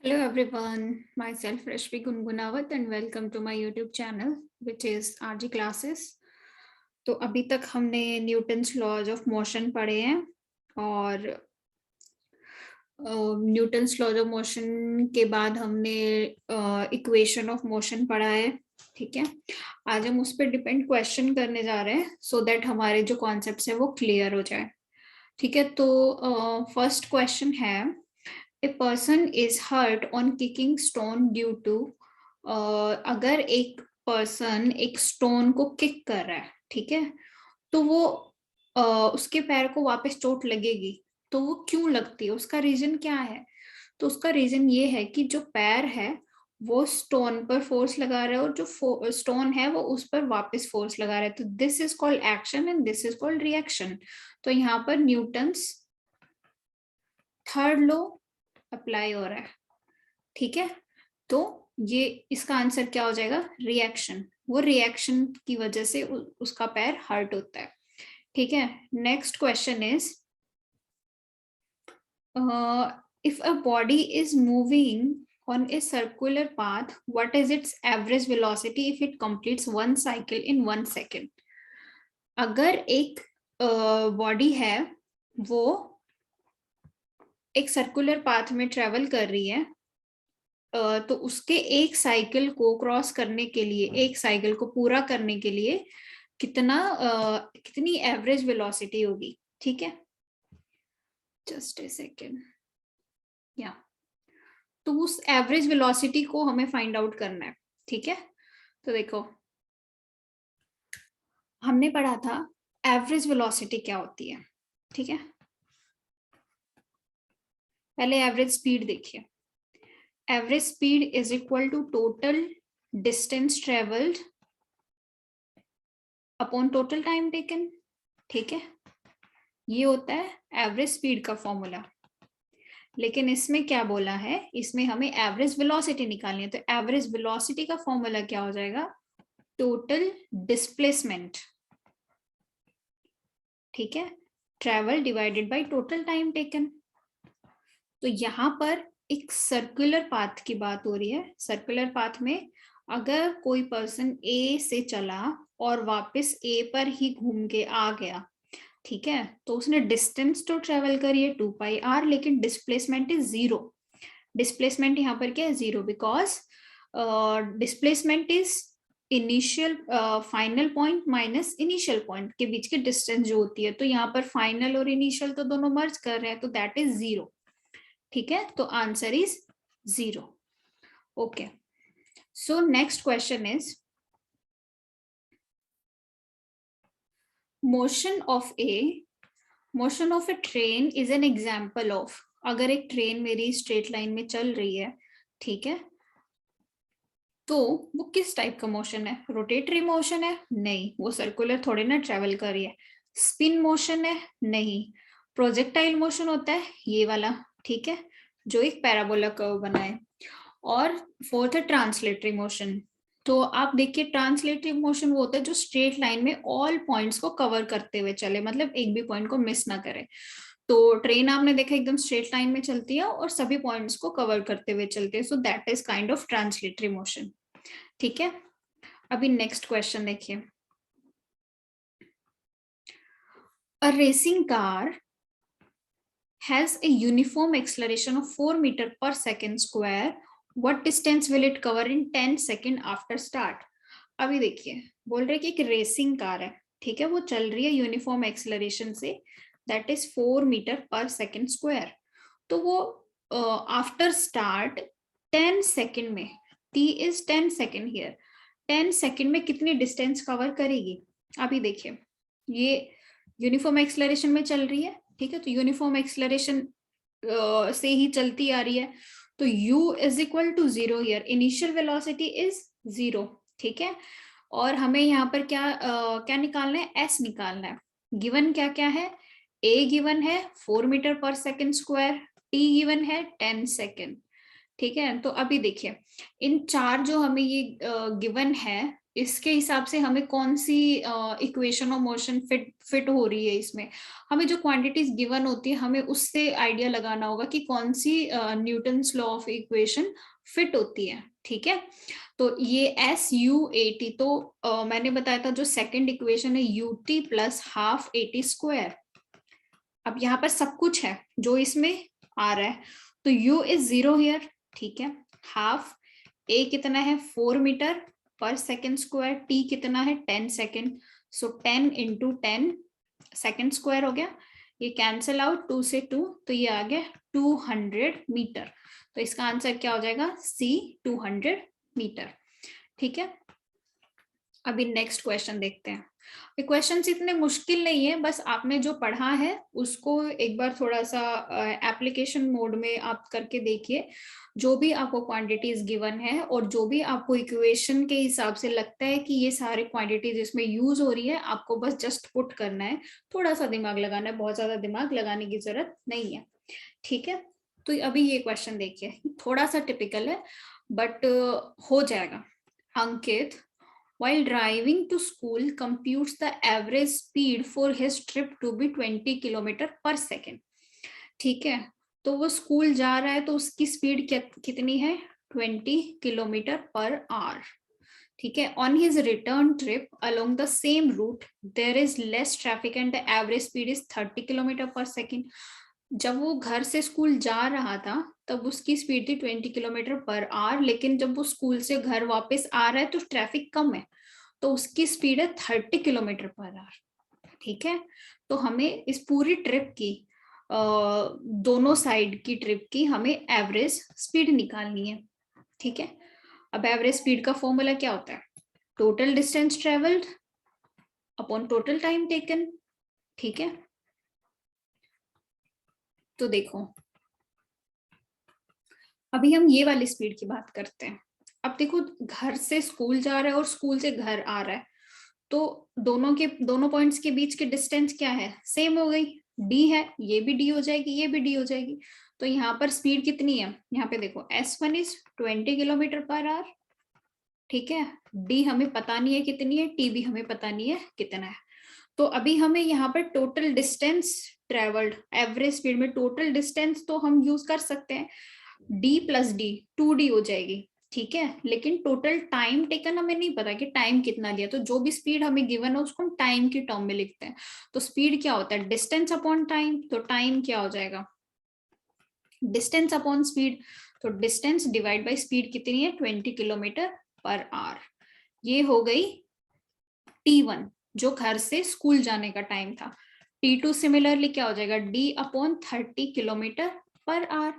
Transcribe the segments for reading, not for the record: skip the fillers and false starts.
Hello everyone, myself Rashmi Gungunawat and welcome to my YouTube channel which is RG Classes। तो अभी तक हमने Newton's laws of motion पढ़े हैं और न्यूटन्स लॉज ऑफ मोशन के बाद हमने इक्वेशन ऑफ मोशन पढ़ा है। ठीक है, आज हम उस पर डिपेंड क्वेश्चन करने जा रहे हैं सो दैट हमारे जो कॉन्सेप्ट्स है वो क्लियर हो जाए। ठीक है, तो फर्स्ट क्वेश्चन है a person is hurt on kicking stone due to अगर एक पर्सन एक स्टोन को किक कर रहा है, ठीक है, तो वो उसके पैर को वापस चोट लगेगी। तो वो क्यों लगती है, उसका रीजन क्या है? तो उसका रीजन ये है कि जो पैर है वो स्टोन पर फोर्स लगा रहा है और जो स्टोन है वो उस पर वापस फोर्स लगा रहा है। तो this is called action and this is called reaction. तो यहाँ पर न्यूटन्स थर्ड लॉ अप्लाई हो रहा है। ठीक है, तो ये इसका आंसर क्या हो जाएगा? रिएक्शन। वो रिएक्शन की वजह से उसका पैर हर्ट होता है। ठीक है, next question is if a body is moving on a circular path, what is its average velocity if it completes one cycle in 1 second? अगर एक बॉडी है वो एक सर्कुलर पाथ में ट्रेवल कर रही है तो उसके एक साइकिल को क्रॉस करने के लिए, एक साइकिल को पूरा करने के लिए कितनी एवरेज वेलोसिटी होगी? ठीक है, जस्ट ए सेकेंड। या तो उस एवरेज वेलोसिटी को हमें फाइंड आउट करना है। ठीक है, तो देखो हमने पढ़ा था एवरेज वेलोसिटी क्या होती है। ठीक है, पहले एवरेज स्पीड देखिए। Average speed is equal to total distance travelled upon total time taken. ठीक है, ये होता है एवरेज स्पीड का फॉर्मूला। लेकिन इसमें क्या बोला है, इसमें हमें एवरेज वेलोसिटी निकालनी है। तो एवरेज वेलोसिटी का फॉर्मूला क्या हो जाएगा? Total displacement. ठीक है, travel divided by total time taken. तो यहां पर एक सर्कुलर पाथ की बात हो रही है। सर्कुलर पाथ में अगर कोई पर्सन ए से चला और वापस ए पर ही घूम के आ गया, ठीक है, तो उसने डिस्टेंस तो ट्रेवल करी है 2πr, लेकिन डिस्प्लेसमेंट इज जीरो। डिस्प्लेसमेंट यहाँ पर क्या है? Zero, because displacement is initial final point minus initial point के बीच की डिस्टेंस जो होती है। तो यहाँ पर फाइनल और इनिशियल तो दोनों मर्ज कर रहे हैं, तो दैट इज जीरो। ठीक है, तो answer is zero. Okay, so next question is motion of A train is an example of. अगर एक ट्रेन मेरी स्ट्रेट लाइन में चल रही है, ठीक है, तो वो किस टाइप का मोशन है? रोटेटरी मोशन है? नहीं, वो सर्कुलर थोड़े ना ट्रेवल कर रही है। स्पिन मोशन है? नहीं। प्रोजेक्टाइल मोशन होता है ये वाला, ठीक है, जो एक पैराबोला कर्व बनाए। और फोर्थ है ट्रांसलेटरी मोशन। तो आप देखिए, ट्रांसलेटरी मोशन वो होता है जो स्ट्रेट लाइन में ऑल पॉइंट्स को कवर करते हुए चले, मतलब एक भी पॉइंट को मिस ना करे। तो ट्रेन आपने देखा एकदम स्ट्रेट लाइन में चलती है और सभी पॉइंट्स को कवर करते हुए चलती है, so that is kind of translatory motion. ठीक है, अभी नेक्स्ट क्वेश्चन देखिए। अ racing car has a uniform acceleration of 4 meter per second square. What distance will it cover in 10 second after start? अभी देखिए, बोल रहे कि एक रेसिंग कार है, ठीक है, वो चल रही है यूनिफॉर्म एक्सेलरेशन से, that is 4 metre per second square. तो वो आफ्टर स्टार्ट 10 सेकेंड में, t is 10 second here, 10 second में कितनी डिस्टेंस कवर करेगी? अभी देखिए, ये यूनिफॉर्म एक्सेलरेशन में चल रही है, ठीक है, तो यूनिफॉर्म एक्सेलरेशन से ही चलती आ रही है, तो u is equal to zero here, initial velocity is zero. ठीक है, और हमें यहाँ पर क्या निकालना है? s निकालना है। गिवन क्या क्या है? a गिवन है 4 metre per second square, t given है 10 सेकेंड। ठीक है, तो अभी देखिए, इन चार जो हमें ये गिवन है, इसके हिसाब से हमें कौन सी इक्वेशन ऑफ मोशन फिट हो रही है इसमें। हमें जो क्वांटिटीज गिवन होती है हमें उससे आइडिया लगाना होगा कि कौन सी Newton's law of equation fit होती है। ठीक है, तो ये SU80, तो मैंने बताया था जो सेकंड इक्वेशन है UT plus half AT square. अब यहाँ पर सब कुछ है जो इसमें आ रहा है, तो U इज 0 हियर। ठीक है, हाफ A कितना है 4 metre per second square, T कितना है 10 सेकेंड, सो 10 इंटू 10 सेकेंड स्क्वायर हो गया। ये कैंसिल आउट 2 से 2, तो ये आ गया 200 मीटर। तो इसका आंसर क्या हो जाएगा C 200 मीटर। ठीक है, अभी नेक्स्ट क्वेश्चन देखते हैं। ये क्वेश्चंस इतने मुश्किल नहीं है, बस आपने जो पढ़ा है उसको एक बार थोड़ा सा एप्लीकेशन मोड में आप करके देखिए। जो भी आपको क्वांटिटीज गिवन है और जो भी आपको इक्वेशन के हिसाब से लगता है कि ये सारे क्वांटिटीज इसमें यूज हो रही है, आपको बस जस्ट पुट करना है, थोड़ा सा दिमाग लगाना है, बहुत ज्यादा दिमाग लगाने की जरूरत नहीं है। ठीक है, तो अभी ये क्वेश्चन देखिए, थोड़ा सा टिपिकल है बट हो जाएगा। अंकित while driving to school computes the average speed for his trip to be 20 kilometre per second. ठीक है, तो वो स्कूल जा रहा है तो उसकी स्पीड कितनी है 20 किलोमीटर पर आवर। ठीक है, on his return trip along the same route there is less traffic and the average speed is 30 kilometre per second. जब वो घर से स्कूल जा रहा था तब उसकी स्पीड थी 20 किलोमीटर पर आवर, लेकिन जब वो स्कूल से घर वापस आ रहा है तो ट्रैफिक कम है, तो उसकी स्पीड है 30 किलोमीटर पर आवर। ठीक है, तो हमें इस पूरी ट्रिप की दोनों साइड की ट्रिप की हमें एवरेज स्पीड निकालनी है। ठीक है, अब एवरेज स्पीड का फॉर्मूला क्या होता है, total distance travelled upon total time taken. ठीक है, तो देखो अभी हम ये वाली स्पीड की बात करते हैं। अब देखो घर से स्कूल जा रहा है और स्कूल से घर आ रहा है, तो दोनों पॉइंट्स के बीच की डिस्टेंस क्या है, सेम हो गई, D है, ये भी D हो जाएगी, ये भी D हो जाएगी। तो यहाँ पर स्पीड कितनी है, यहाँ पे देखो S1 is 20 kilometre per hour. ठीक है, D हमें पता नहीं है कितनी है, T भी हमें पता नहीं है कितना है। तो अभी हमें यहाँ पर total distance travelled, average speed में टोटल डिस्टेंस तो हम यूज कर सकते हैं, D प्लस D 2D हो जाएगी। ठीक है, लेकिन टोटल टाइम टेकन हमें नहीं पता कि टाइम कितना लिया, तो जो भी स्पीड हमें गिवन है उसको हम टाइम की टर्म में लिखते हैं। तो स्पीड क्या होता है, डिस्टेंस अपॉन टाइम, तो टाइम क्या हो जाएगा डिस्टेंस अपॉन स्पीड, तो डिस्टेंस डिवाइड बाय स्पीड कितनी है 20 किलोमीटर पर आवर। ये हो गई T1 जो घर से स्कूल जाने का टाइम था। T2 सिमिलरली क्या हो जाएगा D upon 30 kilometre per hour.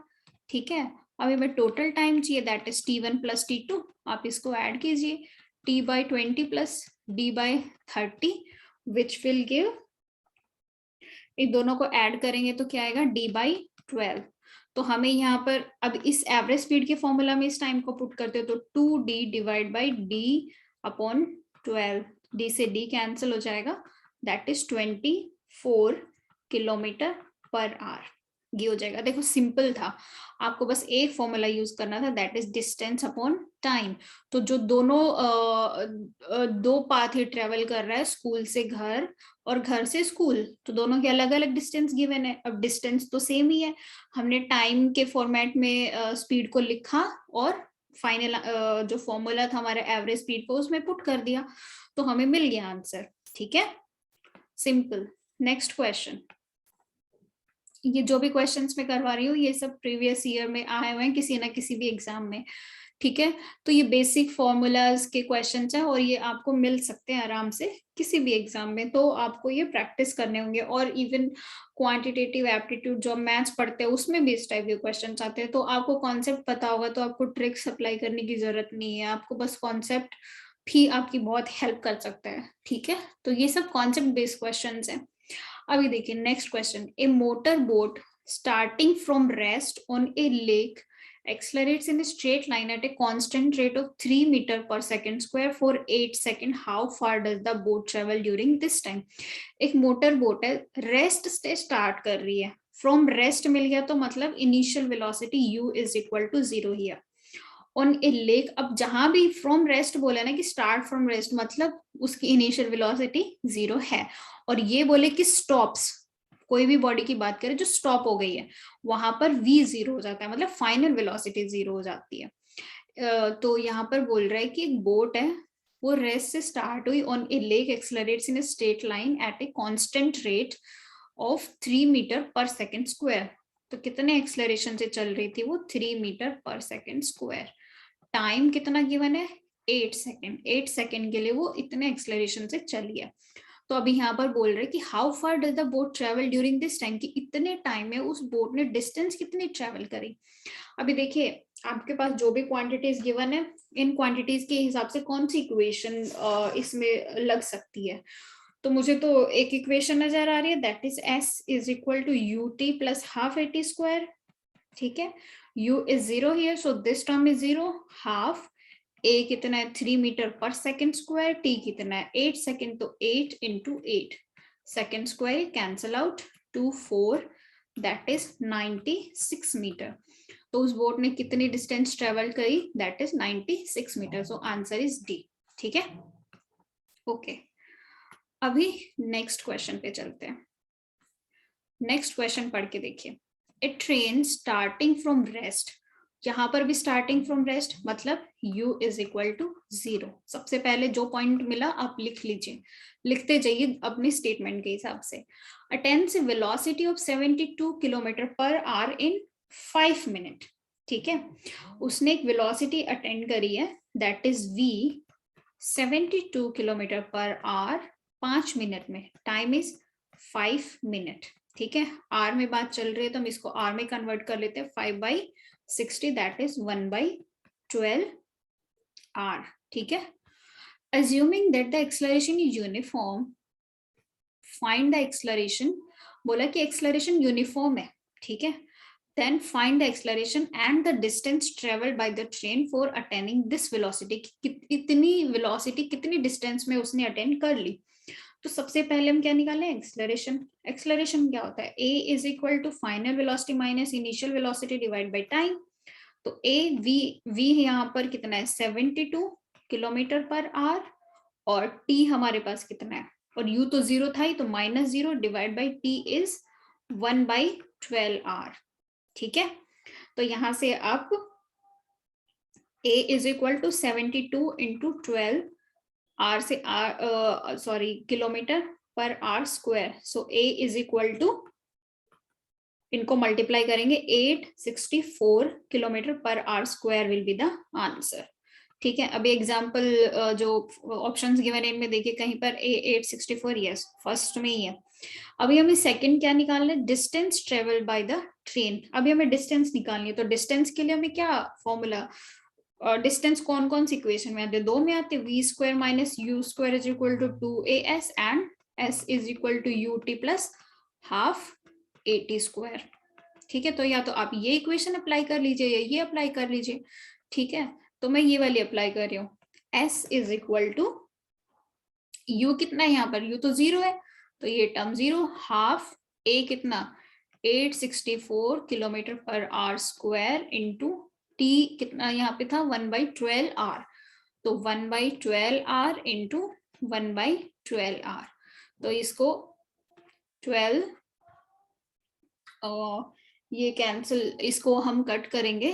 ठीक है, अब हमें टोटल टाइम चाहिए, that is T1 plus T2, आप इसको ऐड कीजिए, T by 20 plus D by 30 which will give, इन दोनों को ऐड करेंगे तो क्या आएगा D बाई 12। तो हमें यहाँ पर अब इस एवरेज स्पीड के फॉर्मूला में इस टाइम को पुट करते हो तो 2D divide by D upon 12, D से D कैंसिल हो जाएगा, that is 24 kilometre per our. ये हो जाएगा, देखो सिंपल था, आपको बस एक फॉर्मूला यूज करना था, that is distance upon time. तो जो दोनों दो पाथ ही ट्रेवल कर रहा है, स्कूल से घर और घर से स्कूल, तो दोनों के अलग अलग डिस्टेंस गिवन है। अब डिस्टेंस तो सेम ही है, हमने टाइम के फॉर्मेट में स्पीड को लिखा और फाइनल जो फॉर्मूला था हमारे एवरेज स्पीड को उसमें पुट कर दिया, तो हमें मिल गया आंसर। ठीक है, सिंपल। नेक्स्ट क्वेश्चन, ये जो भी क्वेश्चंस मैं करवा रही हूँ ये सब प्रीवियस ईयर में आए हुए हैं किसी ना किसी भी एग्जाम में। ठीक है, तो ये बेसिक फॉर्मूलाज के क्वेश्चंस हैं और ये आपको मिल सकते हैं आराम से किसी भी एग्जाम में, तो आपको ये प्रैक्टिस करने होंगे। और इवन क्वांटिटेटिव एप्टीट्यूड जो मैथ्स पढ़ते हैं उसमें भी इस टाइप के क्वेश्चंस आते हैं, तो आपको कॉन्सेप्ट पता होगा तो आपको ट्रिक्स अप्लाई करने की जरूरत नहीं है, आपको बस कॉन्सेप्ट भी आपकी बहुत हेल्प कर सकता है। ठीक है, तो ये सब कॉन्सेप्ट बेस्ड क्वेश्चंस हैं। अभी देखिए next question, A motor boat starting from rest on a lake accelerates in a straight line at a constant rate of 3 meter per second square for 8 seconds. How far does the boat travel during this time? एक motor boat है, rest से start कर रही है, from rest मिल गया तो मतलब initial velocity u is equal to 0 here, on a lake. अब जहां भी फ्रॉम रेस्ट बोला ना कि स्टार्ट फ्रॉम रेस्ट, मतलब उसकी इनिशियल वेलोसिटी 0 है, और ये बोले कि स्टॉप्स, कोई भी बॉडी की बात करें जो स्टॉप हो गई है, वहां पर v 0 हो जाता है, मतलब फाइनल वेलोसिटी 0 हो जाती है। तो यहाँ पर बोल रहा है कि एक बोट है, वो रेस्ट से स्टार्ट हुई on a lake, accelerates in a straight line at a constant rate of 3 metre per second square. तो कितने एक्सेलरेशन से चल रही थी वो? 3 metre per second square. Time कितना गिवन है? 8 सेकेंड। 8 सेकेंड के लिए वो इतने एक्सेलरेशन से चली है। तो अभी यहाँ पर बोल रहे कि how far does the boat travel during this time, कि इतने टाइम में उस बोट ने डिस्टेंस कितनी ट्रेवल करी। अभी देखिए आपके पास जो भी क्वांटिटीज गिवन है, इन क्वांटिटीज के हिसाब से कौन सी इक्वेशन इसमें लग सकती है। तो मुझे तो एक इक्वेशन नजर आ रही है, that is s is equal to u t plus half a t square. ठीक है, u is 0 here, so this term is 0, half a कितना है 3 metre per second square, t कितना है 8 सेकेंड, तो 8 into 8 second square cancel out, 2 4 that is 96 metre. तो उस boat ने कितनी डिस्टेंस ट्रेवल करी? That is 96 metre. So answer is D. ठीक है, ओके। अभी नेक्स्ट क्वेश्चन पे चलते हैं। नेक्स्ट क्वेश्चन पढ़ के देखिए। ए ट्रेन स्टार्टिंग फ्रॉम रेस्ट, यहां पर भी स्टार्टिंग फ्रॉम रेस्ट मतलब u इज इक्वल टू 0। सबसे पहले जो पॉइंट मिला आप लिख लीजिए, लिखते जाइए अपनी स्टेटमेंट के हिसाब से। Attains a velocity of 72 kilometre per hour in 5 minute. ठीक है, उसने एक वेलोसिटी अटेंड करी है, that is v 72 kilometre per hour 5 minute में। Time is 5 minute. ठीक है, आर में बात चल रही है तो हम इसको आर में कन्वर्ट कर लेते हैं। 5/60 दैट इज 1/12 आर। ठीक है, assuming that the acceleration is uniform, find the acceleration। बोला कि acceleration यूनिफॉर्म है, ठीक है, then find the acceleration and the distance traveled by the train for attaining this velocity। इतनी velocity कितनी distance में उसने अटेंड कर ली। तो सबसे पहले हम क्या निकालें? एक्सेलरेशन। एक्सेलरेशन क्या होता है? a is equal to final velocity minus initial velocity divide by time. तो a v यहाँ पर कितना है 72 किलोमीटर पर आवर, और t हमारे पास कितना है, और u तो 0 था ही, तो -0 divide by t is 1/12 hour. ठीक है, तो यहां से आप a is equal to 72 into 12 hour से hour sorry kilometre per hour square. So a is equal to, इनको मल्टीप्लाई करेंगे, 864 kilometre per hour square will be the answer. ठीक है, अभी एग्जांपल जो ऑप्शंस गिवन है इनमें देखिए, कहीं पर a 864, यस फर्स्ट में ही है। अभी हमें सेकंड क्या निकालना है? Distance travel by the train. अभी हमें डिस्टेंस निकालनी है, तो डिस्टेंस के लिए हमें क्या फॉर्मूला, डिस्टेंस कौन कौन सी इक्वेशन में आते? 2 में आते, v square minus u square is equal to 2as and s is equal to ut plus half at square. ठीक है, तो या तो आप ये इक्वेशन अप्लाई कर लीजिए या ये अप्लाई कर लीजिए। ठीक है, तो मैं ये वाली अप्लाई कर रही हूँ। s is equal to u कितना है यहाँ पर? u तो 0 है, तो ये टर्म 0, हाफ a कितना 864 kilometre per our square into t कितना यहाँ पे था 1/12 आर, तो 1/12 आर इंटू 1/12 आर। तो इसको 12 ये कैंसिल, इसको हम कट करेंगे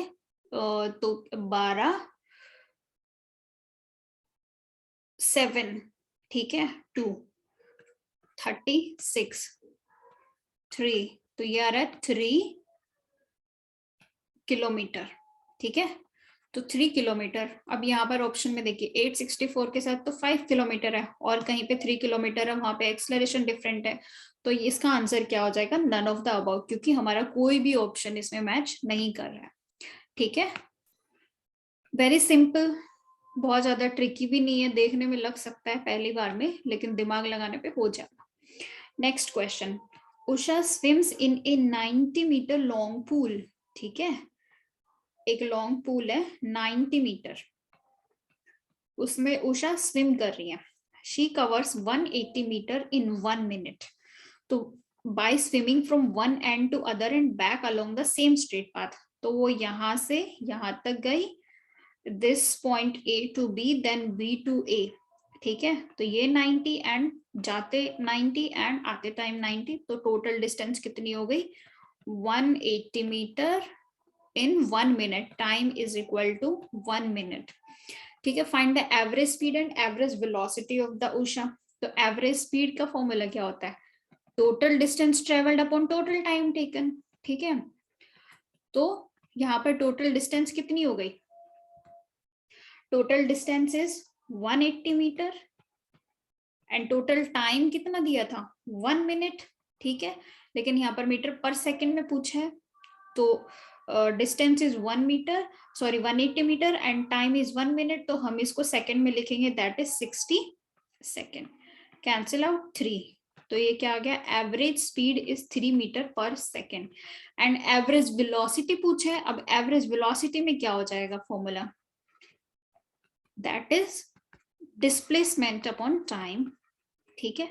तो 12 7, ठीक है, 2 36 3, तो ये आ रहा है 3 किलोमीटर। ठीक है, तो 3 किलोमीटर। अब यहाँ पर ऑप्शन में देखिए 864 के साथ तो 5 किलोमीटर है, और कहीं पे 3 किलोमीटर है, वहां पे एक्सेलरेशन डिफरेंट है। तो इसका आंसर क्या हो जाएगा? नन ऑफ द अबव, क्योंकि हमारा कोई भी ऑप्शन इसमें मैच नहीं कर रहा है। ठीक है, वेरी सिंपल, बहुत ज्यादा ट्रिकी भी नहीं है, देखने में लग सकता है पहली बार में, लेकिन दिमाग लगाने पे हो जाएगा। Next question, Usha swims in a 90 metre long pool. ठीक है, एक लॉन्ग पूल है 90 मीटर, उसमें उषा स्विम कर रही है। She covers 180 metre in 1 minute. तो by swimming from one end to other end back along the same straight path, तो वो यहां से यहां तक गई this point A to B then B to A, ठीक है। तो ये 90 एंड जाते 90 एंड आते टाइम 90, तो टोटल डिस्टेंस कितनी हो गई 180 metre in 1 minute, time is equal to 1 minute, ठीक है। Find the average speed and average velocity of the Usha. तो एवरेज स्पीड का फॉर्मूला क्या होता है, total distance travelled upon total time taken, ठीक है। तो यहाँ पर टोटल डिस्टेंस कितनी हो गई, total distance is 180 metre and total time कितना दिया था 1 मिनट, ठीक है। लेकिन यहाँ पर मीटर पर सेकंड में पूछा है, तो distance is 1 metre, sorry 180 metre and time is 1 minute, तो हम इसको सेकंड में लिखेंगे, that is 60 second. Cancel out 3, तो ये क्या आ गया, average speed is 3 metre per second. And average velocity पूछा है, अब एवरेज वेलोसिटी में क्या हो जाएगा formula, that is displacement upon time, ठीक है।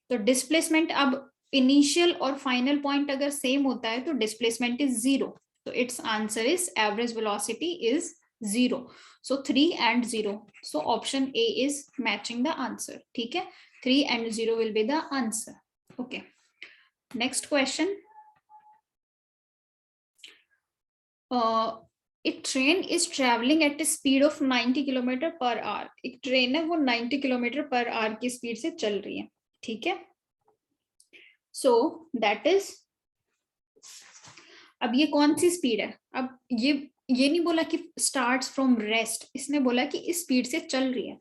तो डिस्प्लेसमेंट, अब इनिशियल और फाइनल पॉइंट अगर सेम होता है तो डिस्प्लेसमेंट इज 0, तो it's answer is average velocity is 0, so 3 and 0, so option A is matching the answer, ठीक है। 3 and 0 will be the answer, okay। Next question, a train is traveling at a speed of 90 kilometre per our, एक train है वो 90 kilometre per our की speed से चल रही है, ठीक है। सो दैट इज, अब ये कौन सी स्पीड है, अब ये नहीं बोला कि स्टार्ट्स फ्रॉम रेस्ट, इसने बोला कि इस स्पीड से चल रही है,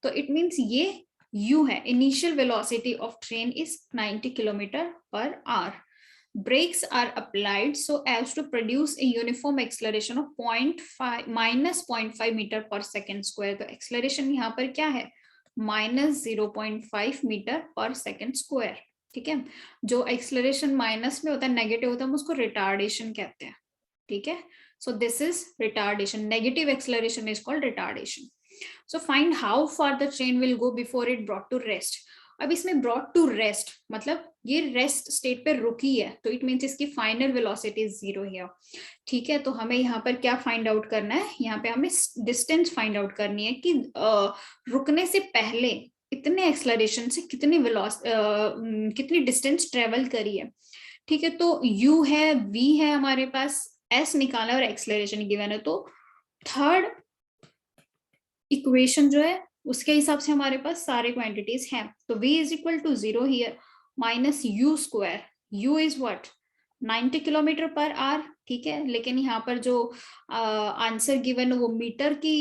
तो इट मींस ये u है, initial velocity of train is 90 kilometre per our. Brakes are applied so as to produce a uniform acceleration of -0.5 metre per second square. तो एक्सलरेशन यहाँ पर क्या है, -0.5 मीटर पर सेकेंड स्क्वायर, ठीक है। जो एक्सलरेशन माइनस में होता है, नेगेटिव होता है, हम उसको रिटार्डेशन कहते हैं, ठीक है। So this is retardation, negative acceleration is called retardation. So find how far the train will go before it brought to rest. अब इसमें ब्रॉट टू रेस्ट मतलब ये रेस्ट स्टेट पे रुकी है, तो इट मींस इसकी फाइनल वेलोसिटी इज 0 हियर, ठीक है। तो हमें यहाँ पर क्या फाइंड आउट करना है, यहाँ पे हमें डिस्टेंस फाइंड आउट करनी है कि रुकने से पहले इतने एक्सलरेशन से कितनी डिस्टेंस ट्रेवल करी है, ठीक है। तो u है, v है हमारे पास, s निकाला और एक्सलरेशन गिवन है, तो थर्ड इक्वेशन जो है उसके हिसाब से हमारे पास सारे क्वांटिटीज हैं। तो v is equal to 0 here minus u square, u is what 90 kilometre per hour, ठीक है। लेकिन यहाँ पर जो आंसर गिवन वो मीटर की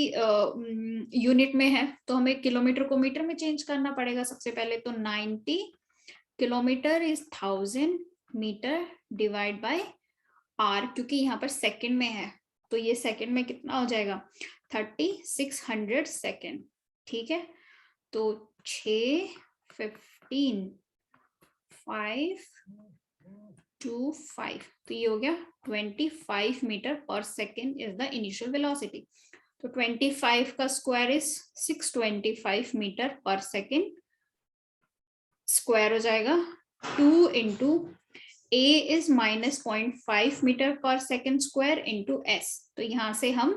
यूनिट में है, तो हमें किलोमीटर को मीटर में चेंज करना पड़ेगा सबसे पहले। तो 90 kilometre is 1000 metre divide by hour, क्योंकि यहाँ पर सेकंड में है, तो ये सेकंड में कितना हो जाएगा 3600 सेकंड, ठीक है। तो 6 15 5 2 5, तो ये हो गया 25 metre per second is the initial velocity. तो 25 का square is 625 metre per second, square हो जाएगा 2 into a is -0.5 metre per second square into s। तो यहां से हम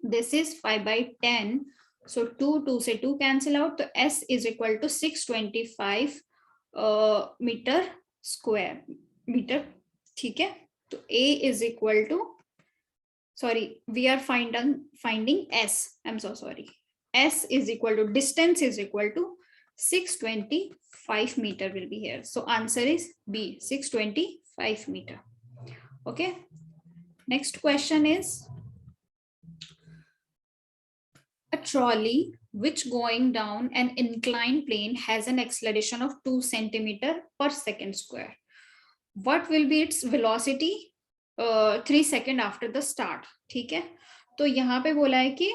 दिस इज 5/10, सो 2 से 2 कैंसिल आउट, तो s is equal to 625 metre square metre, ठीक है। तो a is equal to, sorry we are finding s, I am so sorry, s is equal to, distance is equal to 625 meter will be here. So answer is B, 625 meter. Okay. Next question is, a trolley which going down an inclined plane has an acceleration of 2 centimeter per second square. What will be its velocity 3 second after the start? ठीक है। तो यहाँ पे बोला है कि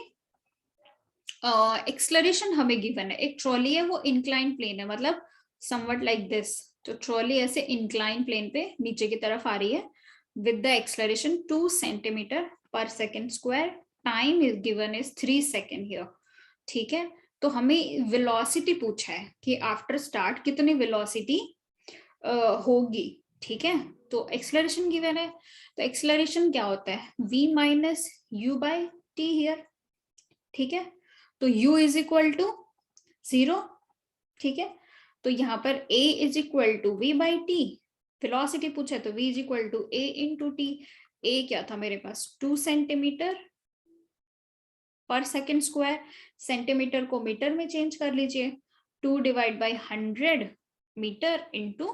acceleration हमें given है, एक ट्रॉली है वो इंक्लाइन प्लेन है, मतलब समवट लाइक दिस, तो ट्रॉली ऐसे इंक्लाइन प्लेन पे नीचे की तरफ आ रही है with the acceleration 2 centimetre per second square, time is given is 3 second here, ठीक है। तो हमें वेलोसिटी पूछा है कि आफ्टर स्टार्ट कितनी वेलोसिटी होगी, ठीक है। तो एक्सलरेशन गिवन है, तो एक्सलरेशन क्या होता है v minus u by t here. ठीक है, तो u इज इक्वल टू 0. ठीक है, तो यहाँ पर a is equal to v by t. Velocity पूछा तो v is equal to a into t. a क्या था मेरे पास 2 centimetre per second square. Centimetre को मीटर में चेंज कर लीजिए. 2 divide by 100 metre into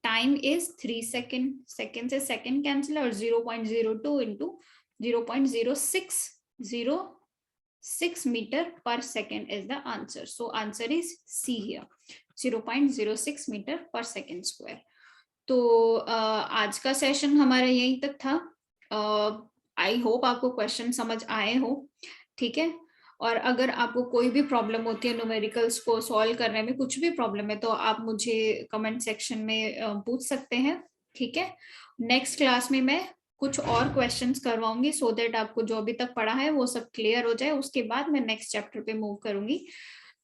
time is 3 second. Second से सेकेंड कैंसिल और 0.02 into 0.06 metre per second is the answer. So answer is C here, 0.06 metre per second square. तो आज का session हमारा यहीं तक था. आई होप आपको क्वेश्चन समझ आए हो. ठीक है, और अगर आपको कोई भी प्रॉब्लम होती है न्यूमेरिकल्स को सॉल्व करने में, कुछ भी प्रॉब्लम है, तो आप मुझे कमेंट सेक्शन में पूछ सकते हैं. ठीक है, नेक्स्ट क्लास में मैं कुछ और क्वेश्चंस करवाऊंगी सो दैट आपको जो अभी तक पढ़ा है वो सब क्लियर हो जाए. उसके बाद मैं नेक्स्ट चैप्टर पे मूव करूंगी.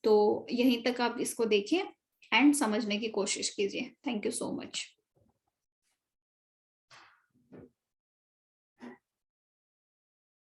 तो यहीं तक आप इसको देखिए एंड समझने की कोशिश कीजिए. Thank you so much.